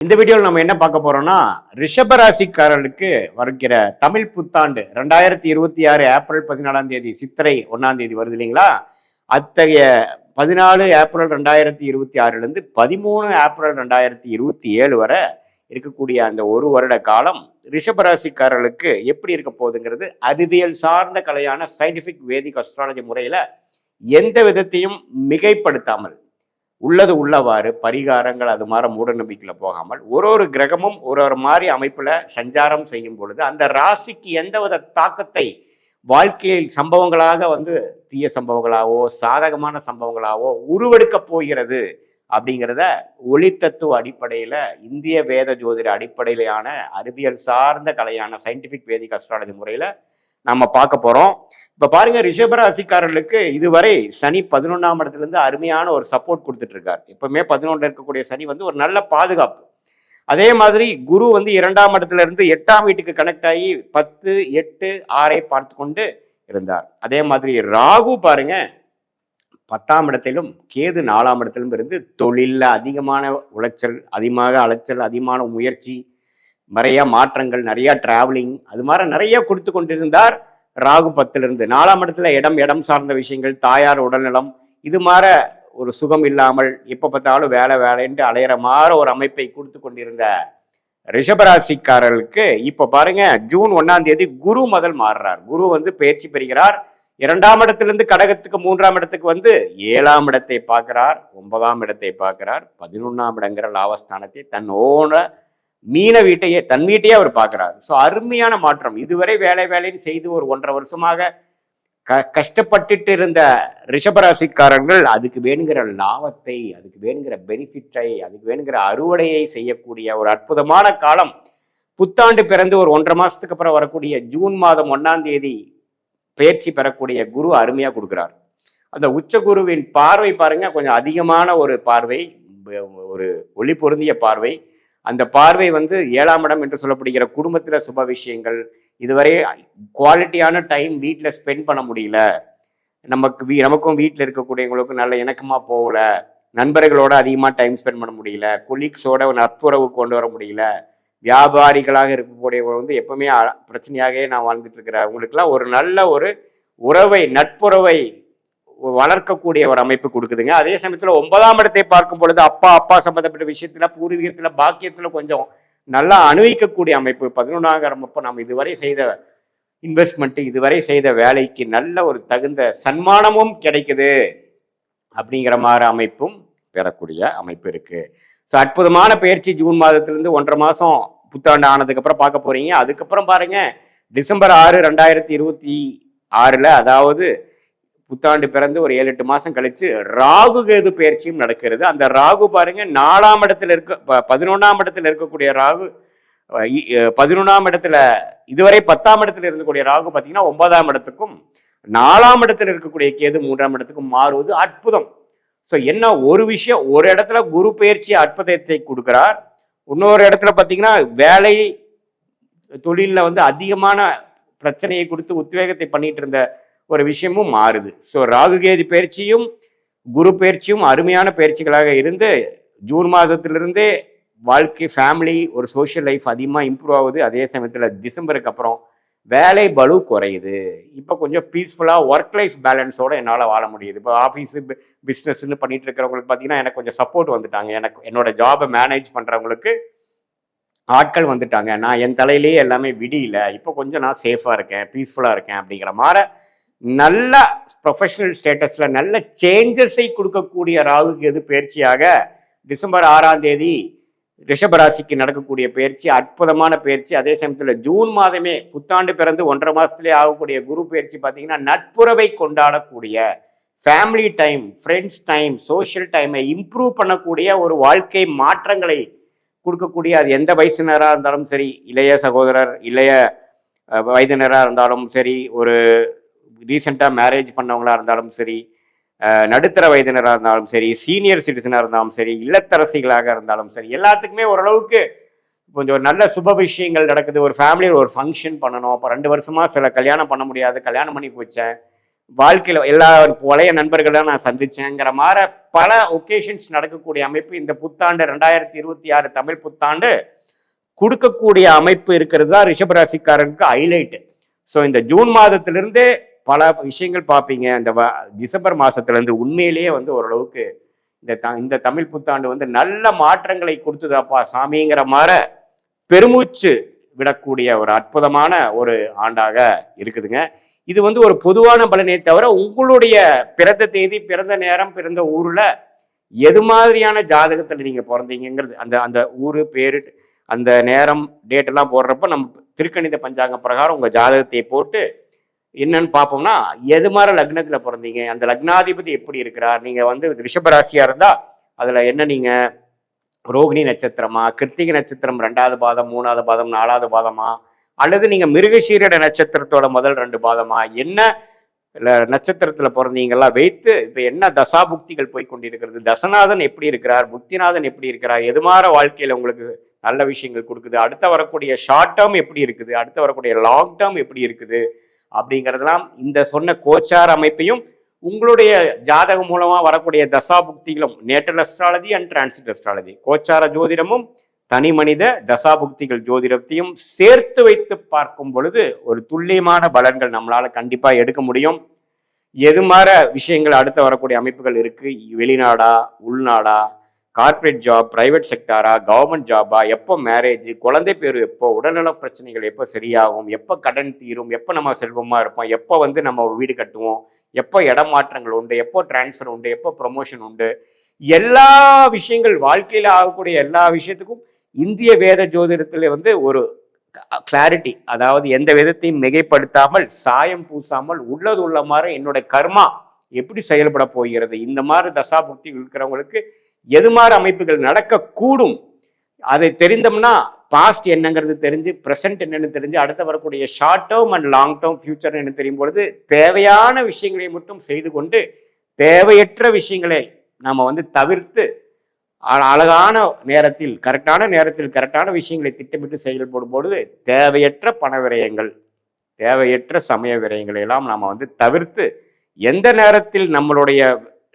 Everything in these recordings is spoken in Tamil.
இந்த வீடியோவில் நம்ம என்ன பார்க்க போறோம்னா ரிஷபராசிக்காரர்களுக்கு வருகிற தமிழ் புத்தாண்டு 2026 ஏப்ரல் 14 சித்திரை 1 வருது இல்லைங்களா. அத்தகைய 14 ஏப்ரல் 2026 13 ஏப்ரல் 2027 வரை இருக்கக்கூடிய அந்த ஒரு வருட காலம் ரிஷபராசிக்காரர்களுக்கு எப்படி இருக்க போகுதுங்கிறது அறிவியல் சார்ந்த கலையான சயின்டிபிக் வேதிக் அஸ்ட்ராலஜி முறையில எந்த விதத்தையும் மிகைப்படுத்தாமல் உள்ளது உள்ளவாறு பரிகாரங்கள் அது மாதிரி மூட நம்பிக்கையில போகாமல் ஒரு கிரகமும் ஒரு மாதிரி அமைப்புல சஞ்சாரம் செய்யும் பொழுது அந்த ராசிக்கு எந்தவித தாக்கத்தை வாழ்க்கையில் சம்பவங்களாக தீய சம்பவங்களாவோ சாதகமான சம்பவங்களாவோ உருவெடுக்க போகிறது அப்படிங்கிறத ஒளி தத்துவ அடிப்படையில இந்திய வேத ஜோதிட அடிப்படையிலான அறிவியல் சார்ந்த கலையான சயின்டிபிக் வேதிக் அஸ்ட்ராலஜி முறையில நம்ம பார்க்க போறோம். இப்ப பாருங்க, ரிஷபராசிக்காரர்களுக்கு இதுவரை சனி 11ஆம் இடத்துல இருந்து அருமையான ஒரு சப்போர்ட் கொடுத்துட்டு இருக்காரு. எப்பவுமே 11 இருக்கக்கூடிய சனி ஒரு நல்ல பாதுகாப்பு. அதே மாதிரி குரு 2ஆம் இடத்துல இருந்து 8ஆம் வீட்டுக்கு கனெக்ட் ஆகி 10, 8, 6 பார்த்து கொண்டு இருந்தார். அதே மாதிரி ராகு பாருங்க 10ஆம் இடத்திலும் கேது 4ஆம் இடத்திலும் இருந்து தொழில அதிகமான உளைச்சல், அதிகமாக அலைச்சல், அதிகமான முயற்சி, நிறைய மாற்றங்கள், நிறைய டிராவலிங் அது மாதிரி நிறைய கொடுத்து கொண்டிருந்தார். ராகு 10ல இருந்து 4ஆம் இடத்துல இடம் சார்ந்த விஷயங்கள், தாயார் உடல்நலம், இது மாதிரி ஒரு சுகம் இல்லாமல் எப்ப பார்த்தாலும் வேலைன்ட்டு அலையிற மாதிரி ஒரு அமைப்பை கொடுத்து கொண்டிருந்த ரிஷபராசிக்காரர்களுக்கு இப்ப பாருங்க, ஜூன் 1 குரு முதல் மாறுறார். குரு பெயர்ச்சி பெறுகிறார். 2ஆம் இடத்திலிருந்து கடகத்துக்கு 3ஆம் இடத்துக்கு 7ஆம் இடத்தை பார்க்கிறார், 9ஆம் இடத்தை பார்க்கிறார், 11ஆம் இடங்கிற லாபஸ்தானத்தை தன்னோட மீன வீட்டையே தன் வீட்டையே அவர் பார்க்கிறார். ஸோ அருமையான மாற்றம். இதுவரை வேலைன்னு செய்து ஒரு 1.5 வருஷமாக கஷ்டப்பட்டுட்டு இருந்த ரிஷபராசிக்காரர்கள் அதுக்கு வேணுங்கிற லாபத்தை, அதுக்கு வேணுங்கிற பெனிஃபிட்டை, அதுக்கு வேணுங்கிற அறுவடையை செய்யக்கூடிய ஒரு அற்புதமான காலம். புத்தாண்டு பிறந்து ஒரு 1.5 மாசத்துக்கு அப்புறம் வரக்கூடிய ஜூன் மாதம் 1 பயிற்சி பெறக்கூடிய குரு அருமையா கொடுக்கிறார். அந்த உச்ச குருவின் பார்வை பாருங்க, கொஞ்சம் அதிகமான ஒரு பார்வை, ஒரு ஒளி பொருந்திய பார்வை. அந்த பார்வை 7ஆம் இடம் என்று சொல்லப்படுகிற குடும்பத்துல சுப விஷயங்கள், இதுவரை குவாலிட்டியான டைம் வீட்டில் ஸ்பெண்ட் பண்ண முடியல, நமக்கும் வீட்டில் இருக்கக்கூடியவங்களுக்கும் நல்ல இணக்கமா போகல, நண்பர்களோட அதிகமாக டைம் ஸ்பெண்ட் பண்ண முடியல, கொலீக்ஸோட நட்புறவு கொண்டு வர முடியல, வியாபாரிகளாக இருக்கக்கூடியவங்க எப்பவுமே பிரச்சனையாகவே நான் வாழ்ந்துட்டு இருக்கிறேன். அவங்களுக்குலாம் ஒரு நல்ல ஒரு உறவை, நட்புறவை வளர்க்கக்கூடிய ஒரு அமைப்பு கொடுக்குதுங்க. அதே சமயத்துல 9ஆம் இடத்தை பார்க்கும் பொழுது அப்பா சம்பந்தப்பட்ட விஷயத்துல, பூர்வீகத்துல, பாக்கியத்துல கொஞ்சம் நல்லா அனுபவிக்கக்கூடிய அமைப்பு. 11ஆம் இடம் அப்போ நம்ம இதுவரை செய்த இன்வெஸ்ட்மெண்ட், இதுவரை செய்த வேலைக்கு நல்ல ஒரு தகுந்த சன்மானமும் கிடைக்குது அப்படிங்கிற மாதிரி அமைப்பும் பெறக்கூடிய அமைப்பு இருக்கு. ஸோ அற்புதமான பயிற்சி ஜூன் மாதத்திலிருந்து 1.5 மாசம் புத்தாண்டு ஆனதுக்கு அப்புறம் பார்க்க போறீங்க. அதுக்கப்புறம் பாருங்க, டிசம்பர் 6, 2026 அதாவது புத்தாண்டு பிறந்து ஒரு 7-8 மாசம் கழிச்சு ராகு கேது பயிற்சியும் நடக்கிறது. அந்த ராகு பாருங்க 4ஆம் இடத்துல 11ஆம் இடத்துல இருக்கக்கூடிய ராகு 11ஆம் இடத்துல இதுவரை 10ஆம் இடத்துல இருக்கக்கூடிய ராகு பார்த்தீங்கன்னா 9ஆம் இடத்துக்கும், 4ஆம் இடத்துல இருக்கக்கூடிய கேது 3ஆம் இடத்துக்கும் மாறுவது அற்புதம். ஸோ என்ன ஒரு விஷயம், ஒரு இடத்துல குரு பயிற்சி அற்புதத்தை கொடுக்கிறார், இன்னொரு இடத்துல பார்த்தீங்கன்னா வேலை தொழிலில் அதிகமான பிரச்சனையை கொடுத்து உத்வேகத்தை பண்ணிட்டு இருந்த ஒரு விஷயமும் மாறுது. ஸோ ராகுகேது பயிற்சியும் குரு பயிற்சியும் அருமையான பயிற்சிகளாக இருந்து ஜூன் மாதத்திலிருந்தே வாழ்க்கை, ஃபேமிலி, ஒரு சோஷியல் லைஃப் அதிகமாக இம்ப்ரூவ் ஆகுது. அதே சமயத்தில் டிசம்பருக்கு அப்புறம் வேலை பளு குறையுது. இப்போ கொஞ்சம் பீஸ்ஃபுல்லாக ஒர்க் லைஃப் பேலன்ஸோட என்னால் வாழ முடியுது. இப்போ ஆஃபீஸு பிஸ்னஸ்ன்னு பண்ணிட்டு இருக்கிறவங்களுக்கு பார்த்தீங்கன்னா எனக்கு கொஞ்சம் சப்போர்ட் வந்துட்டாங்க. என்னோட ஜாபை மேனேஜ் பண்ணுறவங்களுக்கு ஆட்கள் வந்துட்டாங்க. நான் என் தலையிலேயே எல்லாமே விடியல, இப்போ கொஞ்சம் நான் சேஃபாக இருக்கேன், பீஸ்ஃபுல்லாக இருக்கேன் அப்படிங்கிற மாதிரி நல்ல ப்ரொஃபஷனல் ஸ்டேட்டஸ்ல நல்ல சேஞ்சஸை கொடுக்கக்கூடிய ராகு கேது பயிற்சியாக டிசம்பர் 6 ரிஷபராசிக்கு நடக்கக்கூடிய பயிற்சி அற்புதமான பயிற்சி. அதே சமயத்தில் ஜூன் மாதமே புத்தாண்டு பிறந்து 1.5 மாசத்துலேயே ஆகக்கூடிய குரு பயிற்சி பார்த்தீங்கன்னா நட்புறவை கொண்டாடக்கூடிய, family time, friends time, social டைமை இம்ப்ரூவ் பண்ணக்கூடிய ஒரு வாழ்க்கை மாற்றங்களை கொடுக்கக்கூடிய, அது எந்த வயசினராக இருந்தாலும் சரி, இளைய சகோதரர், இளைய வயதினராக இருந்தாலும் சரி, ஒரு ரீசெண்டாக மேரேஜ் பண்ணவங்களா இருந்தாலும் சரி, நடுத்தர வயதினராக இருந்தாலும் சரி, சீனியர் சிட்டிசனாக இருந்தாலும் சரி, இல்லத்தரசிகளாக இருந்தாலும் சரி, எல்லாத்துக்குமே ஓரளவுக்கு கொஞ்சம் நல்ல சுப விஷயங்கள் நடக்குது. ஒரு ஃபேமிலியில் ஒரு ஃபங்க்ஷன் பண்ணணும். இப்போ 2 வருஷமா சில கல்யாணம் பண்ண முடியாது, கல்யாணம் பண்ணி போச்சேன், வாழ்க்கையில எல்லா பழைய நண்பர்களை நான் சந்திச்சேங்கிற மாதிரி பல ஒகேஷன்ஸ் நடக்கக்கூடிய அமைப்பு இந்த புத்தாண்டு 2026 தமிழ் புத்தாண்டு கொடுக்கக்கூடிய அமைப்பு இருக்கிறது தான் ரிஷபராசிக்காரனுக்கு ஹைலைட். ஸோ இந்த ஜூன் மாதத்திலிருந்தே பல விஷயங்கள் பார்ப்பீங்க. இந்த டிசம்பர் மாசத்துல உண்மையிலேயே ஓரளவுக்கு இந்த தமிழ் புத்தாண்டு நல்ல மாற்றங்களை கொடுத்ததாப்பா சாமிங்கிற மாதிரி பெருமூச்சு விடக்கூடிய ஒரு அற்புதமான ஒரு ஆண்டாக இருக்குதுங்க. இது ஒரு பொதுவான பலனே தவிர உங்களுடைய பிறந்த தேதி, பிறந்த நேரம், பிறந்த ஊர்ல எது மாதிரியான ஜாதகத்துல நீங்க பிறந்தீங்கிறது அந்த அந்த ஊரு பேரு அந்த நேரம் டேட் எல்லாம் போடுறப்ப நம்ம திருக்கணித பஞ்சாங்க பிரகாரம் உங்க ஜாதகத்தை போட்டு என்னன்னு பார்ப்போம்னா எது மாதிரி லக்னத்துல பிறந்தீங்க, அந்த லக்னாதிபதி எப்படி இருக்கிறார், நீங்க ரிஷபராசியா இருந்தா அதுல என்ன நீங்க ரோகிணி நட்சத்திரமா, கிருத்திகை நட்சத்திரம் 2வது பாதம், 3வது பாதம், 4வது பாதமா, அல்லது நீங்க மிருகசீரட நட்சத்திரத்தோட முதல் 2 பாதமா, என்ன நட்சத்திரத்துல பிறந்தீங்கெல்லாம் வைத்து இப்ப என்ன தசாபுக்திகள் போய் கொண்டிருக்கிறது, தசநாதன் எப்படி இருக்கிறார், புத்திநாதன் எப்படி இருக்கிறார், எது மாதிரி வாழ்க்கையில உங்களுக்கு நல்ல விஷயங்கள் கொடுக்குது, அடுத்த வரக்கூடிய ஷார்ட் டேர்ம் எப்படி இருக்குது, அடுத்த வரக்கூடிய லாங் டேர்ம் எப்படி இருக்குது அப்படிங்கிறதுலாம் இந்த சொன்ன கோச்சார் அமைப்பையும் உங்களுடைய ஜாதகம் மூலமா வரக்கூடிய தசாபுக்திகளும் natal astrology and transit astrology கோச்சார ஜோதிடமும் தனி மனித தசாபுக்திகள் ஜோதிடத்தையும் சேர்த்து வைத்து பார்க்கும் பொழுது ஒரு துல்லியமான பலன்கள் நம்மளால கண்டிப்பா எடுக்க முடியும். எது மாதிரி விஷயங்கள் அடுத்த வரக்கூடிய அமைப்புகள் இருக்கு, வெளிநாடா உள்நாடா, கார்பரேட் ஜாப், பிரைவேட் செக்டாரா, கவர்மெண்ட் ஜாபா, எப்போ மேரேஜ், குழந்தை பேரு எப்போ, உடல்நல பிரச்சனைகள் எப்போ சரியாகும், எப்போ கடன் தீரும், எப்போ நம்ம செல்வமா இருப்போம், எப்போ நம்ம வீடு கட்டுவோம், எப்போ இடமாற்றங்கள் உண்டு, எப்போ டிரான்ஸ்ஃபர் உண்டு, எப்போ ப்ரொமோஷன் உண்டு, எல்லா விஷயங்கள் வாழ்க்கையில ஆகக்கூடிய எல்லா விஷயத்துக்கும் இந்திய வேத ஜோதிடத்துல ஒரு கிளாரிட்டி, அதாவது எந்த விதத்தையும் மிகைப்படுத்தாமல் சாயம் பூசாமல் உள்ளது உள்ள மாதிரி என்னோட கர்மா எப்படி செயல்பட போகிறது, இந்த மாதிரி தசாபுக்தி இருக்கிறவங்களுக்கு எது மாதிரி அமைப்புகள் நடக்கக்கூடும் அதை தெரிந்தோம்னா பாஸ்ட் என்னங்கிறது தெரிஞ்சு ப்ரெசென்ட் என்னன்னு தெரிஞ்சு அடுத்த வரக்கூடிய short term and long term future என்ன தெரியும் பொழுது தேவையான விஷயங்களை மட்டும் செய்து கொண்டு தேவையற்ற விஷயங்களை நாம தவிர்த்து அழகான நேரத்தில் கரெக்டான விஷயங்களை திட்டமிட்டு செயல்படும் பொழுது தேவையற்ற பண விரயங்கள், தேவையற்ற சமய விரயங்களை எல்லாம் நாம தவிர்த்து எந்த நேரத்தில் நம்மளுடைய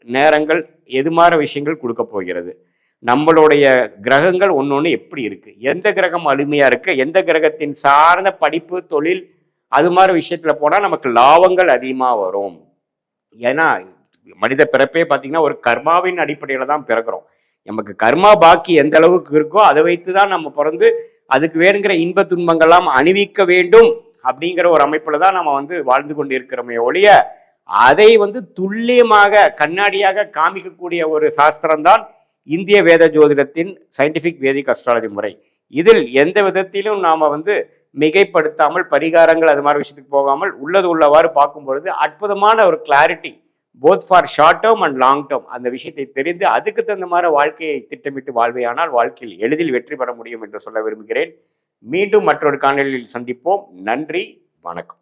நேரங்கள் எது மாதிரி விஷயங்கள் கொடுக்க போகிறது, நம்மளுடைய கிரகங்கள் ஒன்னொன்னு எப்படி இருக்கு, எந்த கிரகம் அருமையா இருக்கு, எந்த கிரகத்தின் சார்ந்த படிப்பு தொழில் அது மாதிரி விஷயத்துல போனா நமக்கு லாபங்கள் அதிகமா வரும். ஏன்னா மனித பிறப்பே பார்த்தீங்கன்னா ஒரு கர்மாவின் அடிப்படையில தான் பிறக்கிறோம். நமக்கு கர்மா பாக்கி எந்த அளவுக்கு இருக்கோ அதை வைத்துதான் நம்ம பிறந்து அதுக்கு வேணுங்கிற இன்ப துன்பங்கள்லாம் அணிவிக்க வேண்டும் அப்படிங்கிற ஒரு அமைப்புல தான் நம்ம வாழ்ந்து கொண்டு இருக்கிறோமே ஒழிய அதை துல்லியமாக கண்ணாடியாக காமிக்கக்கூடிய ஒரு சாஸ்திரம் தான் இந்திய வேத ஜோதிடத்தின் சயின்டிபிக் வேதிக் அஸ்ட்ராலஜி முறை. இதில் எந்த விதத்திலும் நாம மிகைப்படுத்தாமல் பரிகாரங்கள் அது மாதிரி விஷயத்துக்கு போகாமல் உள்ளது உள்ளவாறு பார்க்கும் பொழுது அற்புதமான ஒரு clarity both for short term and long term அந்த விஷயத்தை தெரிந்து அதுக்கு தகுந்த மாதிரி வாழ்க்கையை திட்டமிட்டு வாழ்வையானால் வாழ்க்கையில் எளிதில் வெற்றி பெற முடியும் என்று சொல்ல விரும்புகிறேன். மீண்டும் மற்றொரு காணொலியில் சந்திப்போம். நன்றி, வணக்கம்.